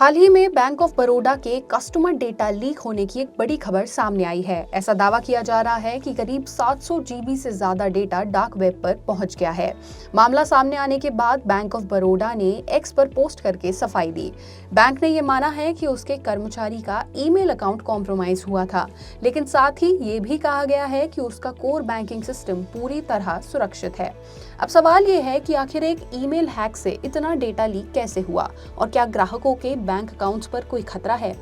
हाल ही में bank of Baroda के customer data leak होने की एक बड़ी खबर सामने आई है। ऐसा दावा किया जा रहा है कि करीब 700 जीबी से ज्यादा डेटा डार्क वेब पर पहुंच गया है। मामला सामने आने के बाद बैंक ऑफ बड़ौदा ने एक्स पर पोस्ट करके सफाई दी। बैंक ने ये माना है कि उसके कर्मचारी का ईमेल अकाउंट कॉम्प्रोमाइज हुआ था, लेकिन साथ ही ये भी कहा गया है कि उसका कोर बैंकिंग सिस्टम पूरी तरह सुरक्षित है। अब सवाल ये है कि आखिर एक ईमेल हैक से इतना डेटा लीक कैसे हुआ और क्या ग्राहकों के बैंक अकाउंट्स पर कोई खतरा है।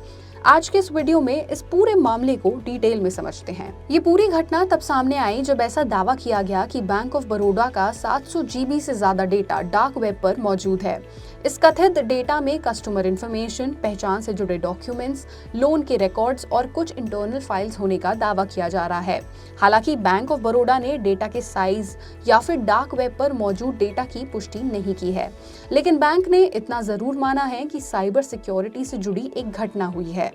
आज के इस वीडियो में इस पूरे मामले को डिटेल में समझते हैं। ये पूरी घटना तब सामने आई जब ऐसा दावा किया गया कि बैंक ऑफ बड़ौदा का 700 जीबी से ज्यादा डेटा डार्क वेब पर मौजूद है। इस कथित डेटा में कस्टमर इंफॉर्मेशन, पहचान से जुड़े डॉक्यूमेंट्स, लोन के रिकॉर्ड्स और कुछ इंटरनल फाइल्स होने का दावा किया जा रहा है। हालांकि बैंक ऑफ बड़ौदा ने डेटा के साइज या फिर डार्क वेब पर मौजूद डेटा की पुष्टि नहीं की है, लेकिन बैंक ने इतना जरूर माना है कि साइबर सिक्योरिटी से जुड़ी एक घटना हुई है।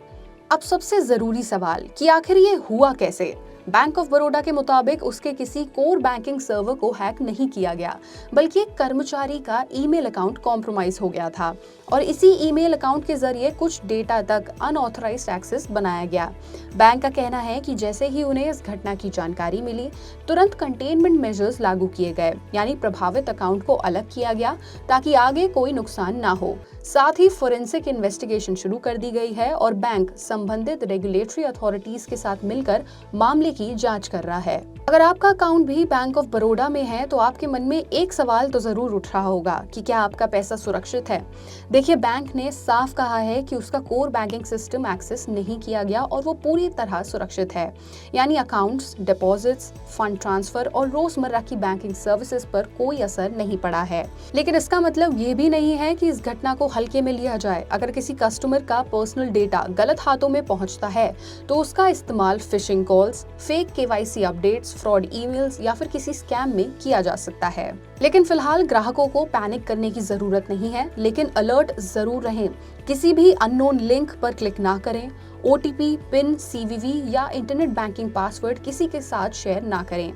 अब सबसे जरूरी सवाल कि आखिर ये हुआ कैसे। बैंक ऑफ बड़ौदा के मुताबिक उसके किसी कोर बैंकिंग सर्वर को हैक नहीं किया गया, बल्कि एक कर्मचारी का ईमेल अकाउंट कॉम्प्रोमाइज हो गया था और इसी ईमेल अकाउंट के जरिए कुछ डेटा तक अनऑथराइज्ड एक्सेस बनाया गया। बैंक का कहना है कि जैसे ही उन्हें इस घटना की जानकारी मिली, तुरंत कंटेनमेंट मेजर्स लागू किए गए, यानी प्रभावित अकाउंट को अलग किया गया ताकि आगे कोई नुकसान ना हो। साथ ही फोरेंसिक इन्वेस्टिगेशन शुरू कर दी गई है और बैंक संबंधित रेगुलेटरी अथॉरिटीज के साथ मिलकर मामले की जांच कर रहा है। अगर आपका अकाउंट भी बैंक ऑफ बड़ौदा में है तो आपके मन में एक सवाल तो जरूर उठ रहा होगा कि क्या आपका पैसा सुरक्षित है। देखिए, बैंक ने साफ कहा है कि उसका कोर बैंकिंग सिस्टम एक्सेस नहीं किया गया और वो पूरी तरह सुरक्षित है, यानी अकाउंट्स, डिपॉजिट्स, फंड ट्रांसफर और रोजमर्रा की बैंकिंग सर्विसेज पर कोई असर नहीं पड़ा है। लेकिन इसका मतलब ये भी नहीं है कि इस घटना को हल्के में लिया जाए। अगर किसी कस्टमर का पर्सनल डेटा गलत हाथों में पहुंचता है तो उसका इस्तेमाल fishing calls, fake KYC updates, fraud emails या फिर किसी स्कैम में किया जा सकता है। लेकिन फिलहाल ग्राहकों को पैनिक करने की जरूरत नहीं है, लेकिन अलर्ट जरूर रहें। किसी भी अननोन लिंक पर क्लिक ना करें। ओटीपी, पिन, सीवीवी या इंटरनेट बैंकिंग पासवर्ड किसी के साथ शेयर ना करें।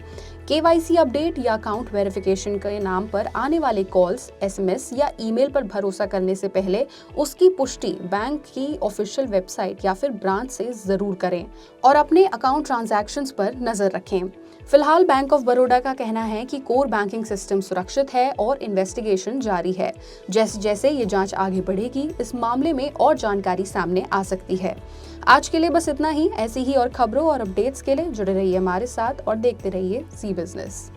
केवाईसी अपडेट या अकाउंट वेरिफिकेशन के नाम पर आने वाले कॉल्स, एसएमएस या ईमेल पर भरोसा करने से पहले उसकी पुष्टि बैंक की ऑफिशियल वेबसाइट या फिर ब्रांच से जरूर करें और अपने अकाउंट ट्रांजैक्शंस पर नजर रखें। फिलहाल बैंक ऑफ बड़ौदा का कहना है कि कोर बैंकिंग सिस्टम सुरक्षित है और इन्वेस्टिगेशन जारी है। जैसे जैसे ये जांच आगे बढ़ेगी, इस मामले में और जानकारी सामने आ सकती है। आज के लिए बस इतना ही। ऐसी ही और खबरों और अपडेट्स के लिए जुड़े रहिए हमारे साथ और देखते रहिए सी बिजनेस।